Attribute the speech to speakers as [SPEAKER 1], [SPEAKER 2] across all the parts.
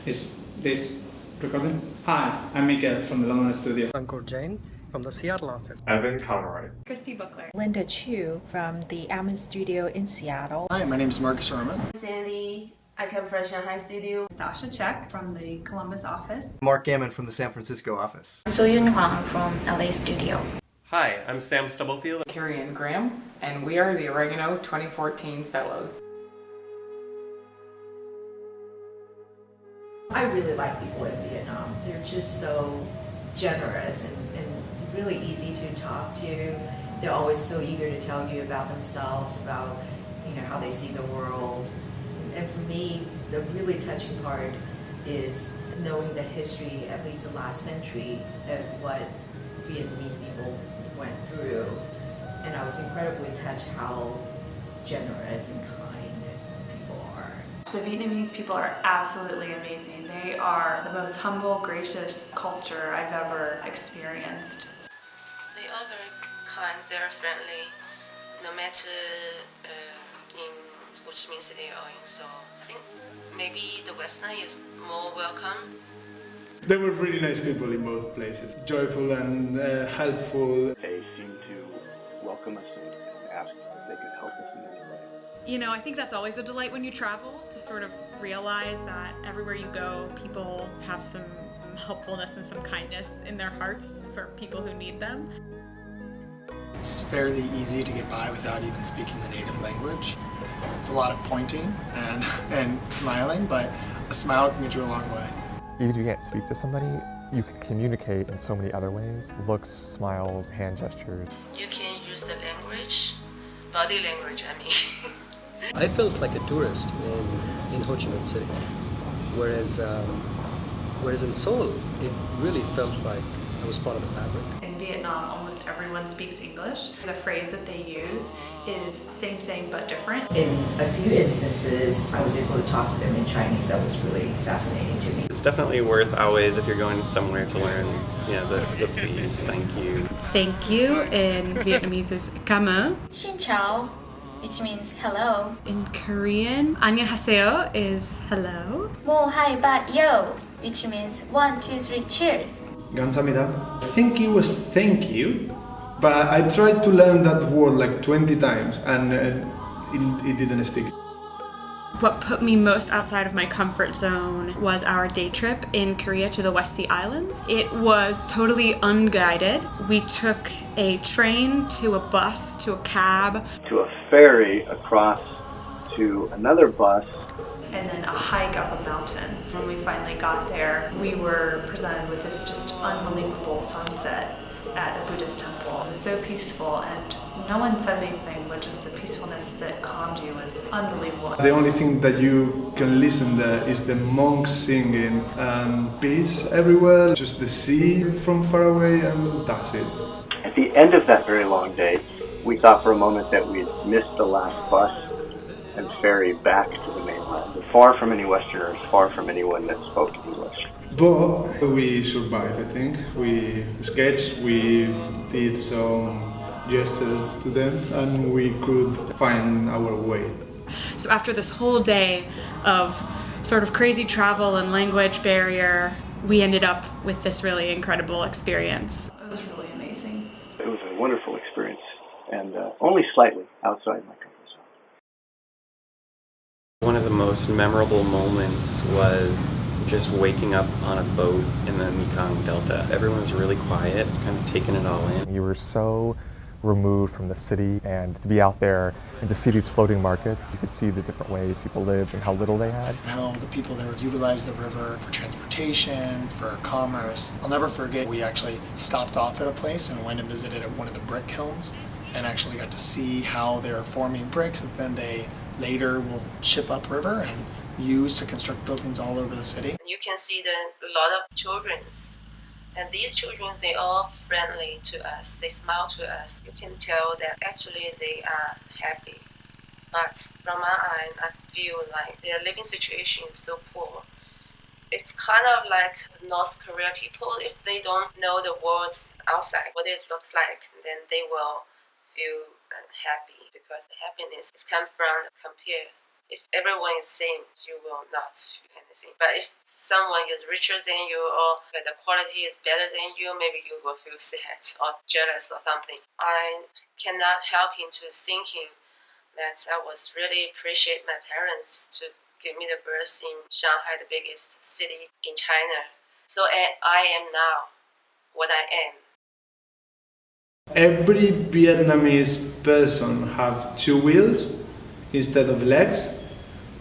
[SPEAKER 1] Is this recording? Hi, I'm Miguel from the London studio.
[SPEAKER 2] Ankur Jain from the Seattle office.
[SPEAKER 3] Evan Conroy.
[SPEAKER 4] Christy Buckler.
[SPEAKER 5] Linda Chu from the Almond Studio in Seattle.
[SPEAKER 6] Hi, my name is Marcus Orman.
[SPEAKER 7] Sandy, I come from Shanghai Studio.
[SPEAKER 4] Stasha Check from the Columbus office.
[SPEAKER 8] Mark Gammon from the San Francisco office.
[SPEAKER 9] Soyun Huang from LA Studio.
[SPEAKER 10] Hi, I'm Sam Stubblefield.
[SPEAKER 11] Carrie Ann Graham, and we are the Oregano 2014 Fellows.
[SPEAKER 5] I really like people in Vietnam. They're just so generous and really easy to talk to. They're always so eager to tell you about themselves, about how they see the world. And for me, the really touching part is knowing the history, at least the last century, of what Vietnamese people went through. And I was incredibly touched how generous and kind people are.
[SPEAKER 4] The Vietnamese people are absolutely amazing. They are the most humble, gracious culture I've ever experienced.
[SPEAKER 7] They are very kind, very friendly, no matter in which city they are in. So I think maybe the Westerner is more welcome.
[SPEAKER 1] They were really nice people in both places, joyful and helpful.
[SPEAKER 12] They seemed to welcome us and ask if they could help us in any way.
[SPEAKER 13] I think that's always a delight when you travel, to sort of realize that everywhere you go, people have some helpfulness and some kindness in their hearts for people who need them.
[SPEAKER 6] It's fairly easy to get by without even speaking the native language. It's a lot of pointing and smiling, but a smile can get you a long way.
[SPEAKER 3] Even if you can't speak to somebody, you can communicate in so many other ways. Looks, smiles, hand gestures.
[SPEAKER 7] You can use the language, body language, I mean.
[SPEAKER 2] I felt like a tourist in Ho Chi Minh City, whereas in Seoul, it really felt like I was part of the fabric.
[SPEAKER 4] In Vietnam, almost everyone speaks English. The phrase that they use is same but different.
[SPEAKER 5] In a few instances, I was able to talk to them in Chinese. That was really fascinating to me.
[SPEAKER 10] It's definitely worth always, if you're going somewhere, to learn, the please, thank you.
[SPEAKER 13] Thank you in Vietnamese is cảm ơn.
[SPEAKER 9] Xin chào, which means hello.
[SPEAKER 13] In Korean, 안녕하세요 is hello.
[SPEAKER 9] Mo hai ba yo, which means 1, 2, 3, cheers.
[SPEAKER 1] 감사합니다. I think it was thank you, but I tried to learn that word like 20 times and it didn't stick.
[SPEAKER 13] What put me most outside of my comfort zone was our day trip in Korea to the West Sea Islands. It was totally unguided. We took a train to a bus to a cab.
[SPEAKER 12] To a ferry across to another bus.
[SPEAKER 4] And then a hike up a mountain. When we finally got there, we were presented with this just unbelievable sunset at a Buddhist temple. It was so peaceful, and no one said anything, but just the peacefulness that calmed you was unbelievable.
[SPEAKER 1] The only thing that you can listen there is the monks singing and peace everywhere, just the sea from far away, and that's it.
[SPEAKER 12] At the end of that very long day, we thought for a moment that we'd missed the last bus and ferry back to the mainland. Far from any Westerners, far from anyone that spoke English.
[SPEAKER 1] But we survived, I think. We sketched, we did some gestures to them, and we could find our way.
[SPEAKER 13] So after this whole day of sort of crazy travel and language barrier, we ended up with this really incredible experience.
[SPEAKER 4] It was really amazing.
[SPEAKER 12] It was a wonderful experience, and only slightly outside my comfort zone.
[SPEAKER 10] One of the most memorable moments was just waking up on a boat in the Mekong Delta. Everyone was really quiet, kind of taking it all in.
[SPEAKER 3] You were so removed from the city, and to be out there and to see these floating markets, you could see the different ways people lived and how little they had.
[SPEAKER 6] How the people there utilized the river for transportation, for commerce. I'll never forget, we actually stopped off at a place and went and visited one of the brick kilns and actually got to see how they're forming bricks that then they later will ship upriver and use to construct buildings all over the city.
[SPEAKER 7] You can see a lot of childrens, and these children, they are friendly to us. They smile to us. You can tell that actually they are happy. But from my end, I feel like their living situation is so poor. It's kind of like the North Korea people. If they don't know the words outside, what it looks like, then they will feel happy, because the happiness is come from compare If everyone is same, you will not feel anything. But if someone is richer than you or the quality is better than you, maybe you will feel sad or jealous or something. I cannot help into thinking that I was really appreciate my parents to give me the birth in Shanghai, the biggest city in China. So I am now what I am.
[SPEAKER 1] Every Vietnamese person have two wheels instead of legs,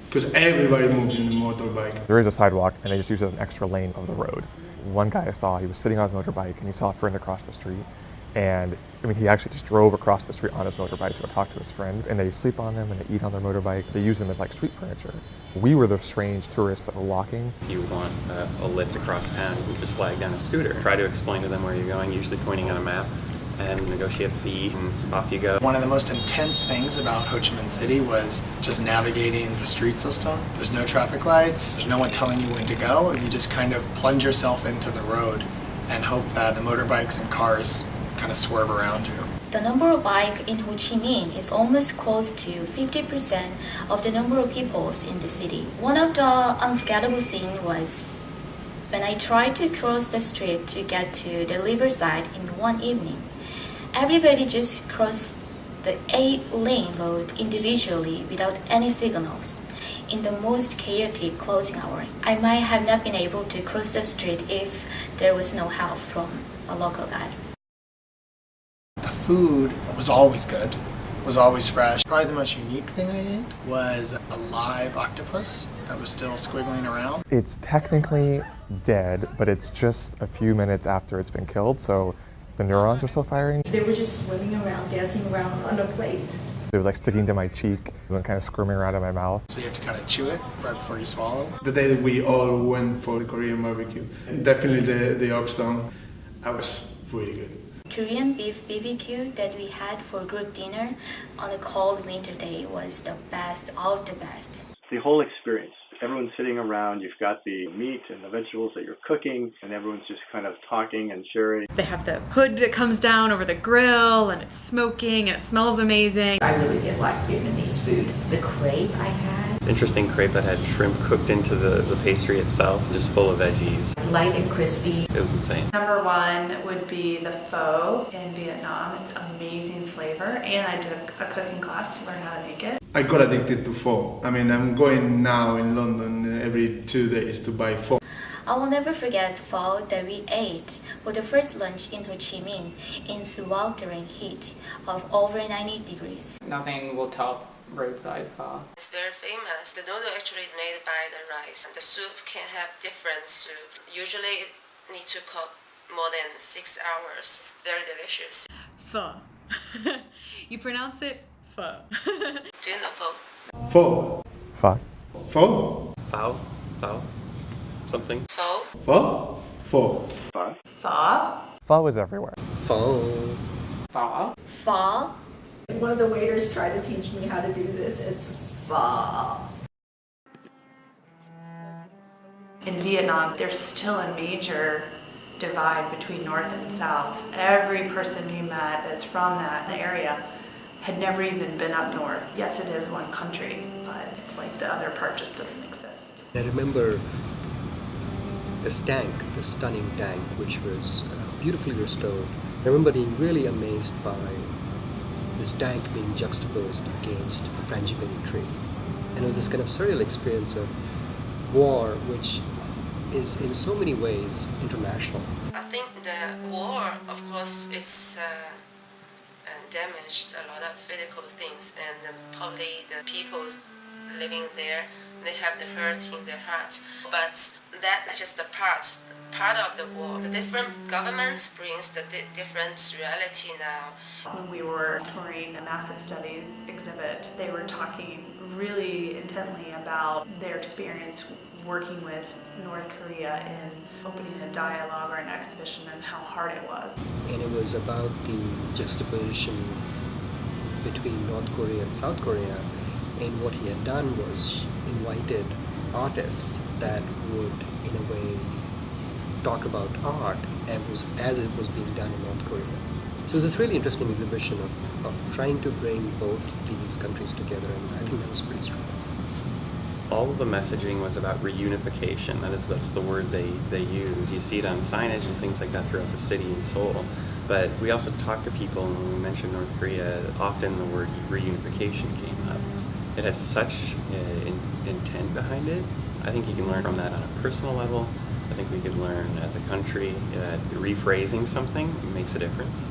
[SPEAKER 1] because everybody moves in a motorbike.
[SPEAKER 3] There is a sidewalk, and they just use it as an extra lane of the road. One guy I saw, he was sitting on his motorbike, and he saw a friend across the street. And I mean, he actually just drove across the street on his motorbike to go talk to his friend. And they sleep on them, and they eat on their motorbike. They use them as like street furniture. We were the strange tourists that were walking.
[SPEAKER 10] If you want a lift across town, you can just flag down a scooter. Try to explain to them where you're going, usually pointing on a map, and negotiate a fee, and off you go.
[SPEAKER 6] One of the most intense things about Ho Chi Minh City was just navigating the street system. There's no traffic lights, there's no one telling you when to go, and you just kind of plunge yourself into the road and hope that the motorbikes and cars kind of swerve around you.
[SPEAKER 9] The number of bikes in Ho Chi Minh is almost close to 50% of the number of people in the city. One of the unforgettable scenes was when I tried to cross the street to get to the riverside in one evening. Everybody just crossed the 8-lane road individually without any signals. In the most chaotic closing hour, I might have not been able to cross the street if there was no help from a local guide.
[SPEAKER 6] The food was always good, was always fresh. Probably the most unique thing I ate was a live octopus that was still squiggling around.
[SPEAKER 3] It's technically dead, but it's just a few minutes after it's been killed, so the neurons are still firing.
[SPEAKER 5] They were just swimming around, dancing around on a plate.
[SPEAKER 3] It was like sticking to my cheek and kind of squirming around in my mouth.
[SPEAKER 6] So you have to kind of chew it right before you swallow.
[SPEAKER 1] The day that we all went for the Korean barbecue, definitely the ox tongue, that was really good.
[SPEAKER 9] Korean beef BBQ that we had for group dinner on a cold winter day was the best of the best.
[SPEAKER 12] The whole experience. Everyone's sitting around, you've got the meat and the vegetables that you're cooking, and everyone's just kind of talking and sharing.
[SPEAKER 13] They have the hood that comes down over the grill, and it's smoking, and it smells amazing.
[SPEAKER 5] I really did like Vietnamese food. The crepe I had.
[SPEAKER 10] Interesting crepe that had shrimp cooked into the pastry itself, just full of veggies.
[SPEAKER 5] Light and crispy.
[SPEAKER 10] It was insane.
[SPEAKER 4] Number one would be the pho in Vietnam. It's amazing flavor, and I took a cooking class to learn how to make it.
[SPEAKER 1] I got addicted to pho. I mean, I'm going now in London every 2 days to buy pho.
[SPEAKER 9] I will never forget pho that we ate for the first lunch in Ho Chi Minh in sweltering heat of over 90 degrees.
[SPEAKER 11] Nothing will top roadside pho.
[SPEAKER 7] It's very famous. The noodle actually is made by the rice. The soup can have different soup. Usually it need to cook more than 6 hours. It's very delicious.
[SPEAKER 13] Pho. You pronounce it pho.
[SPEAKER 7] Do you know pho?
[SPEAKER 1] Pho.
[SPEAKER 3] Pho.
[SPEAKER 1] Pho.
[SPEAKER 10] Pho? Pho? Something?
[SPEAKER 7] Pho?
[SPEAKER 1] Pho. Pho.
[SPEAKER 12] Pho.
[SPEAKER 4] Pho.
[SPEAKER 3] Pho is everywhere.
[SPEAKER 10] Pho.
[SPEAKER 11] Pho.
[SPEAKER 9] Pho.
[SPEAKER 5] One of the waiters tried to teach me how to do this. It's pho.
[SPEAKER 4] In Vietnam, there's still a major divide between North and South. Every person we met that's from that area had never even been up north. Yes, it is one country, but it's like the other part just doesn't exist.
[SPEAKER 2] I remember this tank, this stunning tank, which was beautifully restored. I remember being really amazed by this tank being juxtaposed against a frangipani tree. And it was this kind of surreal experience of war, which is in so many ways international.
[SPEAKER 7] I think the war, of course, it's damaged a lot of physical things, and probably the people living there, they have the hurt in their heart. But that's just a part of the war. The different governments brings the different reality now.
[SPEAKER 4] When we were touring a massive studies exhibit, they were talking really intently about their experience working with North Korea in opening a dialogue or an exhibition and how hard it was.
[SPEAKER 2] And it was about the juxtaposition between North Korea and South Korea. And what he had done was invited artists that would, in a way, talk about art as it was being done in North Korea. So it was this really interesting exhibition of trying to bring both these countries together, and I think that was pretty strong.
[SPEAKER 10] All of the messaging was about reunification. That's the word they use. You see it on signage and things like that throughout the city in Seoul. But we also talked to people, and when we mentioned North Korea, often the word reunification came up. It has such intent behind it. I think you can learn from that on a personal level. I think we could learn as a country that rephrasing something makes a difference.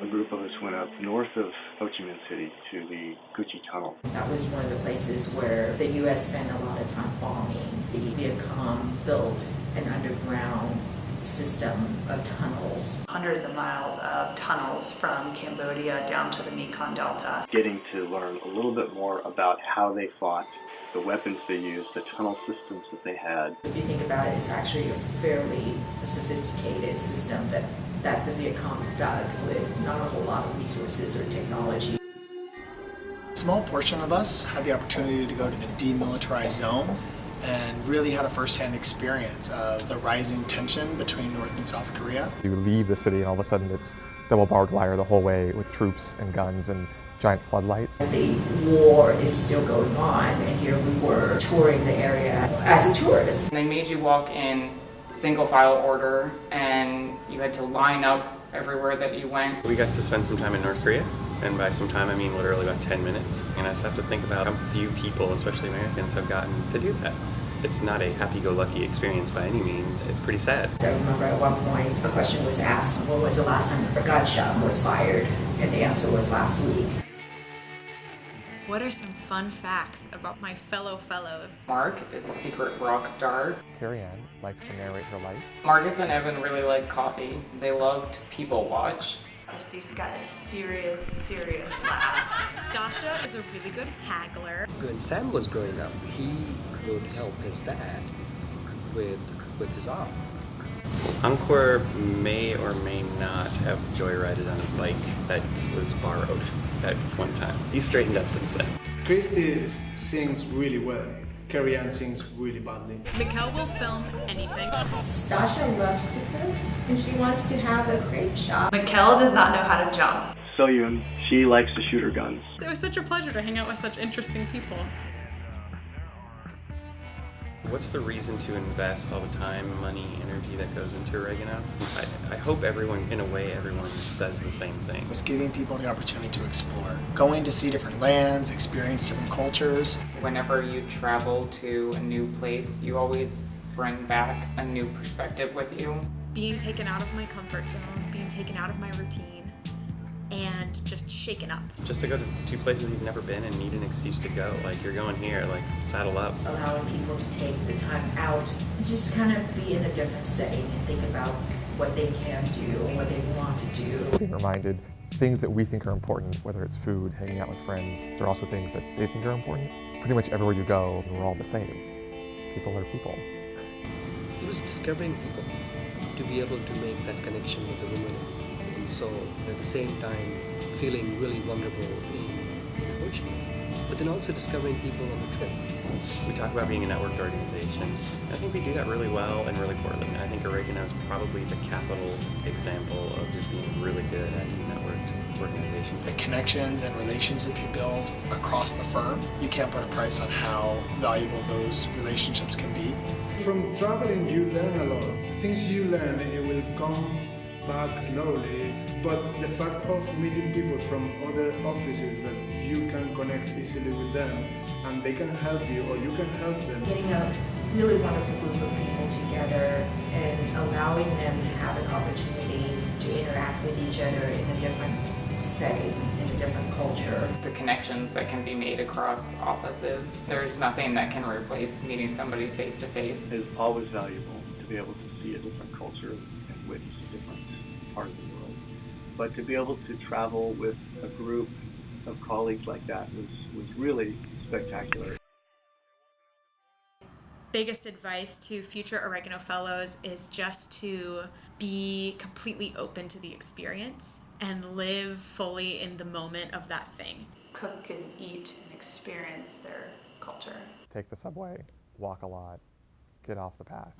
[SPEAKER 12] A group of us went up north of Ho Chi Minh City to the Gucci Tunnel.
[SPEAKER 5] That was one of the places where the U.S. spent a lot of time bombing. The Viet Cong built an underground system of tunnels.
[SPEAKER 4] Hundreds of miles of tunnels from Cambodia down to the Mekong Delta.
[SPEAKER 12] Getting to learn a little bit more about how they fought, the weapons they used, the tunnel systems that they had.
[SPEAKER 5] If you think about it, it's actually a fairly sophisticated system that the Viet Cong dug with not a whole lot of resources or technology.
[SPEAKER 6] A small portion of us had the opportunity to go to the demilitarized zone and really had a first-hand experience of the rising tension between North and South Korea.
[SPEAKER 3] You leave the city and all of a sudden it's double barbed wire the whole way with troops and guns and giant floodlights.
[SPEAKER 5] The war is still going on, and here we were touring the area as a tourist.
[SPEAKER 11] They made you walk in single file order, and you had to line up everywhere that you went.
[SPEAKER 10] We got to spend some time in North Korea, and by some time I mean literally about 10 minutes. And I just have to think about how few people, especially Americans, have gotten to do that. It's not a happy-go-lucky experience by any means. It's pretty sad.
[SPEAKER 5] I remember at one point a question was asked, when was the last time a gunshot was fired? And the answer was last week.
[SPEAKER 13] What are some fun facts about my fellows?
[SPEAKER 11] Mark is a secret rock star.
[SPEAKER 3] Carrie-Anne likes to narrate her life.
[SPEAKER 11] Marcus and Evan really like coffee. They love to people watch.
[SPEAKER 4] Christy's got a serious laugh.
[SPEAKER 13] Stasha is a really good haggler.
[SPEAKER 2] When Sam was growing up, he would help his dad with his arm.
[SPEAKER 10] Angkor may or may not have joyrided on a bike that was borrowed at one time. He's straightened up since then.
[SPEAKER 1] Christy sings really well. Carrie-Anne sings really badly.
[SPEAKER 13] Mikkel will film anything.
[SPEAKER 5] Stasha loves to cook, and she wants to have a crepe shop.
[SPEAKER 4] Mikkel does not know how to jump.
[SPEAKER 12] So-Yoon, she likes to shoot her guns.
[SPEAKER 13] It was such a pleasure to hang out with such interesting people.
[SPEAKER 10] What's the reason to invest all the time, money, energy that goes into oregano? I hope everyone says the same thing.
[SPEAKER 6] It was giving people the opportunity to explore, going to see different lands, experience different cultures.
[SPEAKER 11] Whenever you travel to a new place, you always bring back a new perspective with you.
[SPEAKER 13] Being taken out of my comfort zone, being taken out of my routine, and just shaken up.
[SPEAKER 10] Just to go to two places you've never been and need an excuse to go. Like, you're going here, like, saddle up.
[SPEAKER 5] Allowing people to take the time out and just kind of be in a different setting and think about what they can do or what they want to do.
[SPEAKER 3] Being reminded things that we think are important, whether it's food, hanging out with friends, there are also things that they think are important. Pretty much everywhere you go, we're all the same. People are people.
[SPEAKER 2] It was discovering people, to be able to make that connection with the women in Seoul, and at the same time feeling really vulnerable in Ho Chi Minh, but then also discovering people on the trip.
[SPEAKER 10] We talk about being a networked organization. I think we do that really well and really poorly. And I think Oregano is probably the capital example of just being really good at networked organizations.
[SPEAKER 6] The connections and relationships you build across the firm, you can't put a price on how valuable those relationships can be.
[SPEAKER 1] From traveling, you learn a lot. The things you learn, it will come back slowly, but the fact of meeting people from other offices that you can connect easily with them and they can help you or you can help them.
[SPEAKER 5] Getting a really wonderful group of people together and allowing them to have an opportunity to interact with each other in a different setting, in a different culture.
[SPEAKER 11] The connections that can be made across offices, there's nothing that can replace meeting somebody face to face.
[SPEAKER 12] It's always valuable to be able to see a different culture and witness a different part of the world. But to be able to travel with a group of colleagues like that was really spectacular.
[SPEAKER 13] Biggest advice to future Oregano Fellows is just to be completely open to the experience and live fully in the moment of that thing.
[SPEAKER 4] Cook and eat and experience their culture.
[SPEAKER 3] Take the subway, walk a lot, get off the path.